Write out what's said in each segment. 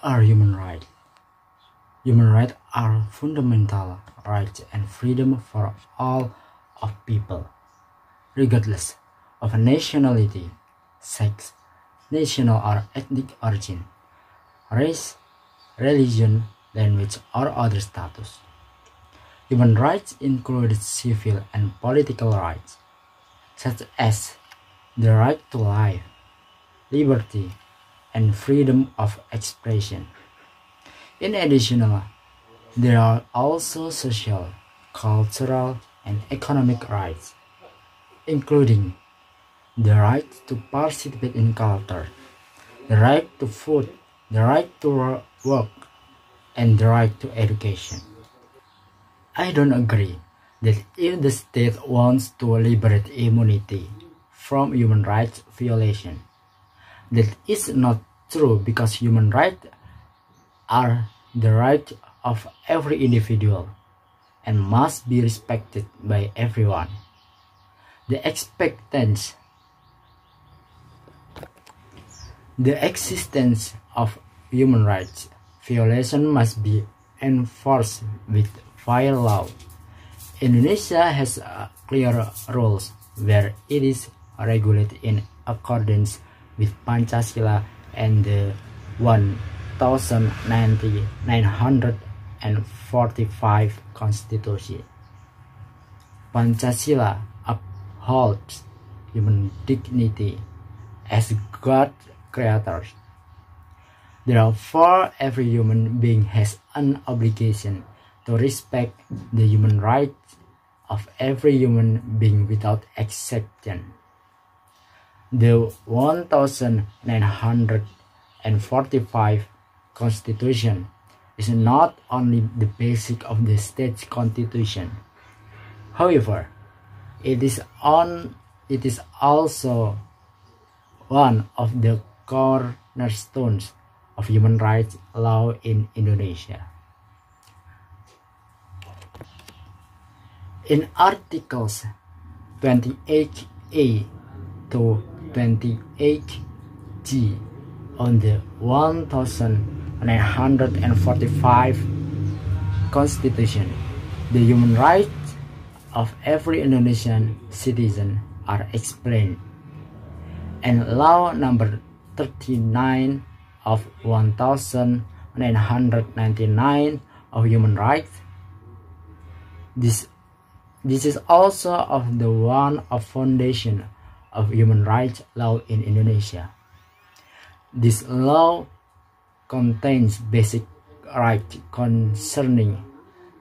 are human rights? Human rights are fundamental rights and freedom for all of people, regardless of nationality, sex, national or ethnic origin, race, religion, language, or other status. Human rights include civil and political rights, such as the right to life, liberty, and freedom of expression. In addition, there are also social, cultural, and economic rights, including the right to participate in culture, the right to food, the right to work, and the right to education. I don't agree that if the state wants to liberate immunity from human rights violation, that is not true because human rights are the right of every individual and must be respected by everyone. The existence of human rights violation must be enforced with fair law. Indonesia has clear rules where it is regulated in accordance with Pancasila and the 1945 Constitution. Pancasila upholds human dignity as God creators. Therefore, every human being has an obligation to respect the human rights of every human being without exception. The 1945 Constitution is not only the basis of the state's constitution. However, it is also one of the cornerstones of human rights law in Indonesia. In Articles 28A to 28G on the 1945 Constitution, the human rights of every Indonesian citizen are explained, and Law Number 39 of 1999 of Human Rights. This is also of the one of foundation of human rights law in Indonesia. This law contains basic rights concerning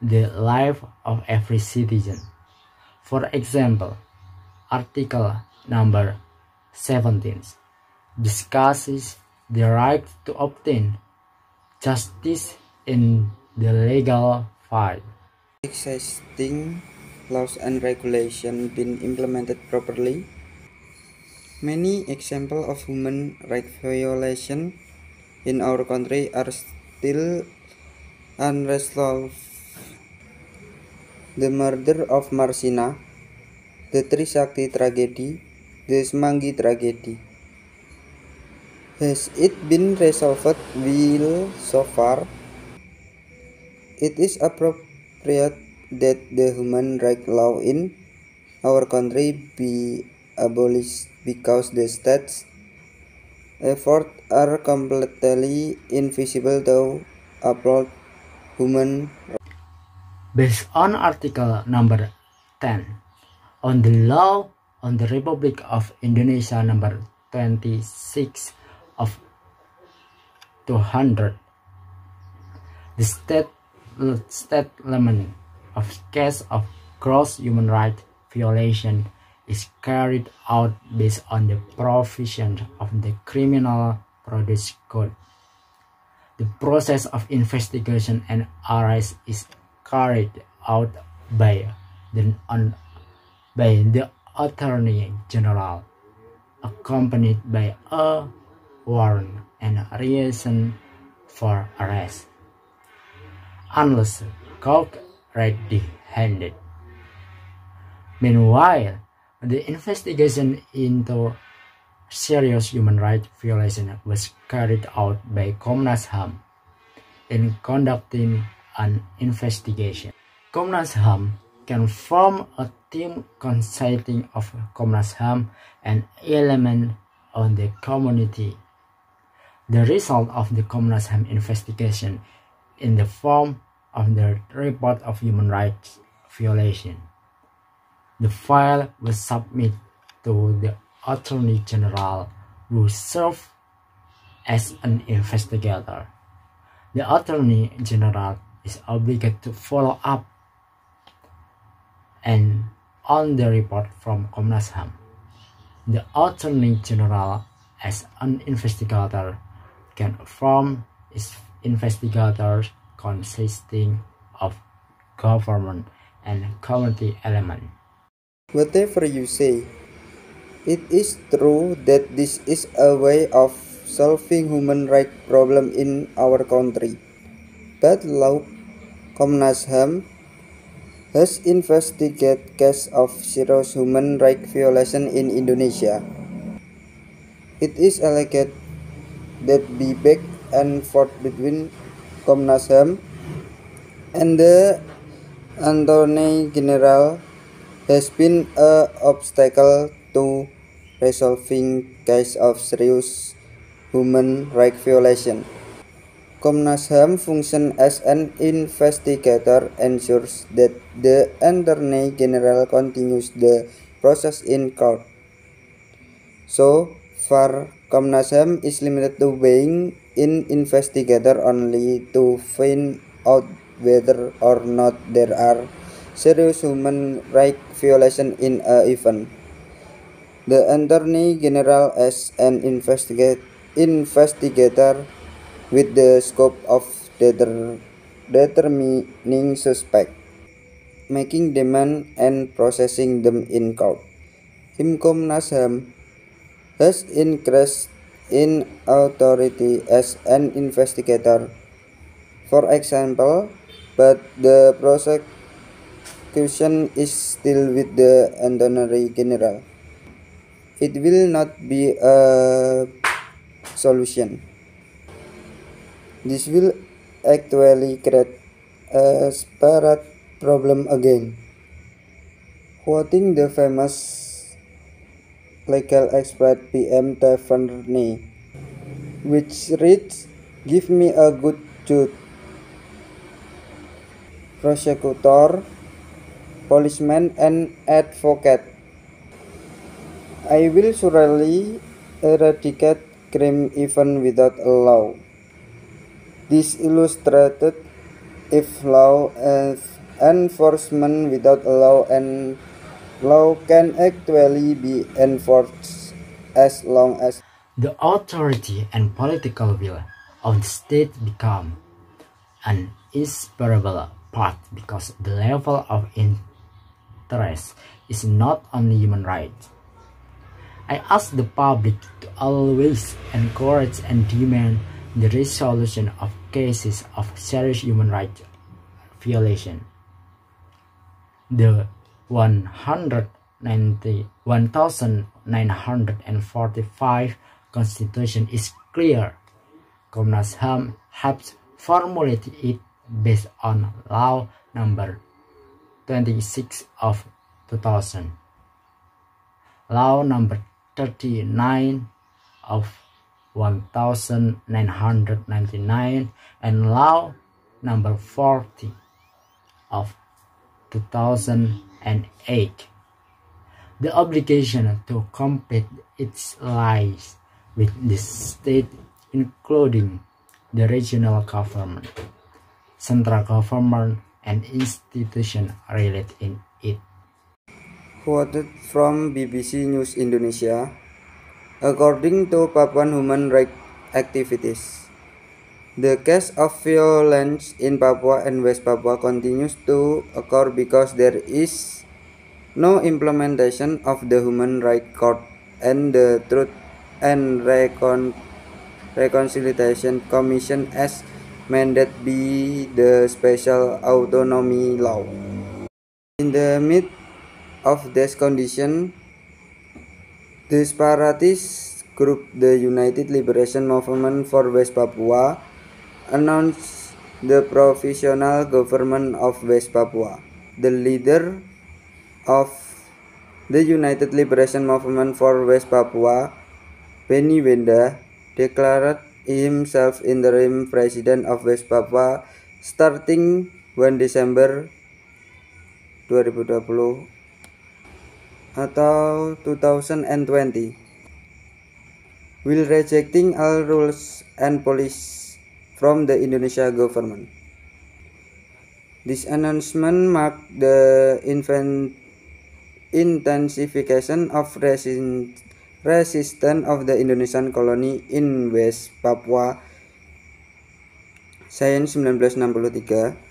the life of every citizen. For example, Article number 17 discusses the right to obtain justice in the legal field. Existing laws and regulations been implemented properly. Many examples of human rights violation in our country are still unresolved. The murder of Marsina, the Trisakti tragedy, the Semanggi tragedy. Has it been resolved well so far? It is appropriate that the human rights law in our country be abolished because the state's efforts are completely invisible to uphold human rights. Based on Article number 10 on the Law on the Republic of Indonesia number 26 of 200, the settlement of case of gross human rights violation is carried out based on the provisions of the Criminal Procedure Code. The process of investigation and arrest is carried out by the Attorney General, accompanied by a warrant and reason for arrest, unless caught red-handed. Meanwhile, the investigation into serious human rights violation was carried out by Komnas HAM in conducting an investigation. Komnas HAM can form a team consisting of Komnas HAM and elements of the community. The result of the Komnas HAM investigation in the form of the report of human rights violation. The file was submitted to the Attorney General, who serves as an investigator. The Attorney General is obligated to follow up and on the report from Komnas HAM. The Attorney General, as an investigator, can form investigators consisting of government and community elements. Whatever you say, it is true that this is a way of solving human rights problem in our country. But law Komnas HAM has investigated cases of serious human rights violation in Indonesia. It is alleged that the back and forth between Komnas HAM and the Attorney General has been an obstacle to resolving cases of serious human rights violation. Komnas HAM function as an investigator ensures that the Attorney General continues the process in court. So far, Komnas HAM is limited to being an investigator only to find out whether or not there are serious human rights violations in an event. The Attorney General as an investigator with the scope of determining suspect, making demand and processing them in court. Komnas HAM has increased in authority as an investigator, for example, but the prosecution is still with the Attorney General. It will not be a solution. This will actually create a separate problem again. Quoting the famous legal expert PM Taverny, which reads, "Give me a good judge, prosecutor, policeman, and advocate. I will surely eradicate crime even without a law." This illustrated if law enforcement without a law and law can actually be enforced as long as the authority and political will of the state become an inseparable part, because the level of interest is not only human rights. I ask the public to always encourage and demand the resolution of cases of serious human rights violation. The 1945 Constitution is clear. Komnas HAM helps formulate it based on Law Number 26 of 2000, Law Number 39 of 1999, and Law Number 40 of 2008. The obligation to complete its lies with the state, including the regional government, central government, and institutions related in it. quoted from BBC News Indonesia, according to Papuan human rights activities, the case of violence in Papua and West Papua continues to occur because there is no implementation of the Human Rights Court and the Truth and Reconciliation Commission as mandated by the Special Autonomy Law. In the midst of this condition, the separatist group the United Liberation Movement for West Papua announced the provisional government of West Papua. The leader of the United Liberation Movement for West Papua, Benny Wenda, declared himself interim president of West Papua starting 1 Desember 2020 atau 2020, while rejecting all rules and policies from the Indonesia government. This announcement marked the intensification of resistance of the Indonesian colony in West Papua since 1963.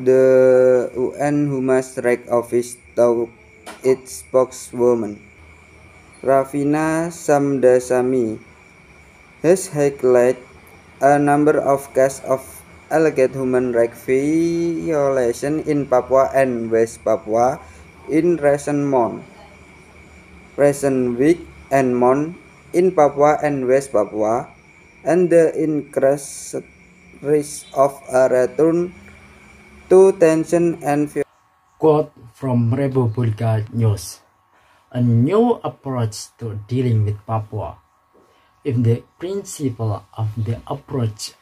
The UN Human Rights Office told its spokeswoman, Ravina Samdasamy, has highlighted a number of cases of alleged human rights violations in Papua and West Papua in recent weeks and months in Papua and West Papua, and the increased risk of a return to tension and violence. Quote from Republika News: a new approach to dealing with Papua. If the principle of the approach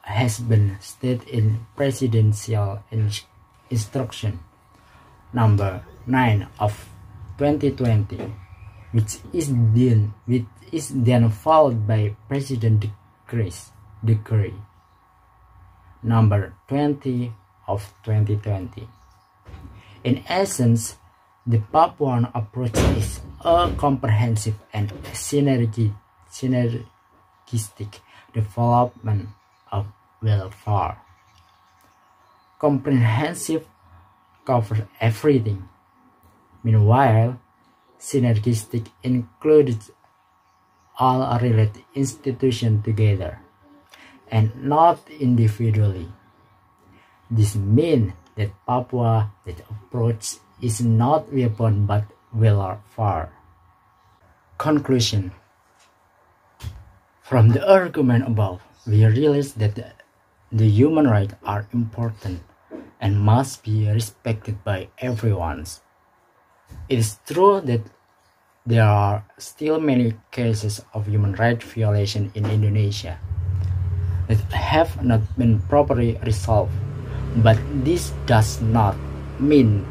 has been stated in Presidential Instruction number 9 of 2020, which is then followed by President Decree number 20 of 2020. In essence, the Papuan approach is a comprehensive and synergistic development of welfare. Comprehensive covers everything. Meanwhile, synergistic includes all related institutions together and not individually. This means that Papua approach is not weapon but welfare. Conclusion. From the argument above, we realize that the human rights are important and must be respected by everyone. It is true that there are still many cases of human rights violation in Indonesia that have not been properly resolved, but this does not mean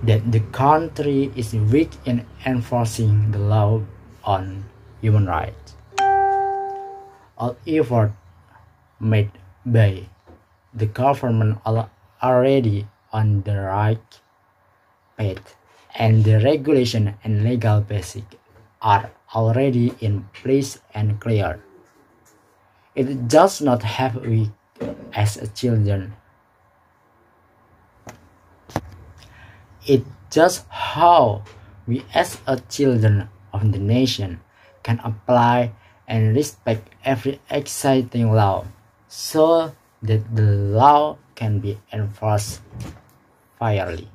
that the country is weak in enforcing the law on human rights. All efforts made by the government are already on the right path, and the regulation and legal basics are already in place and clear. It does not have we as a children. It's just how we as a children of the nation can apply and respect every exciting law so that the law can be enforced fairly.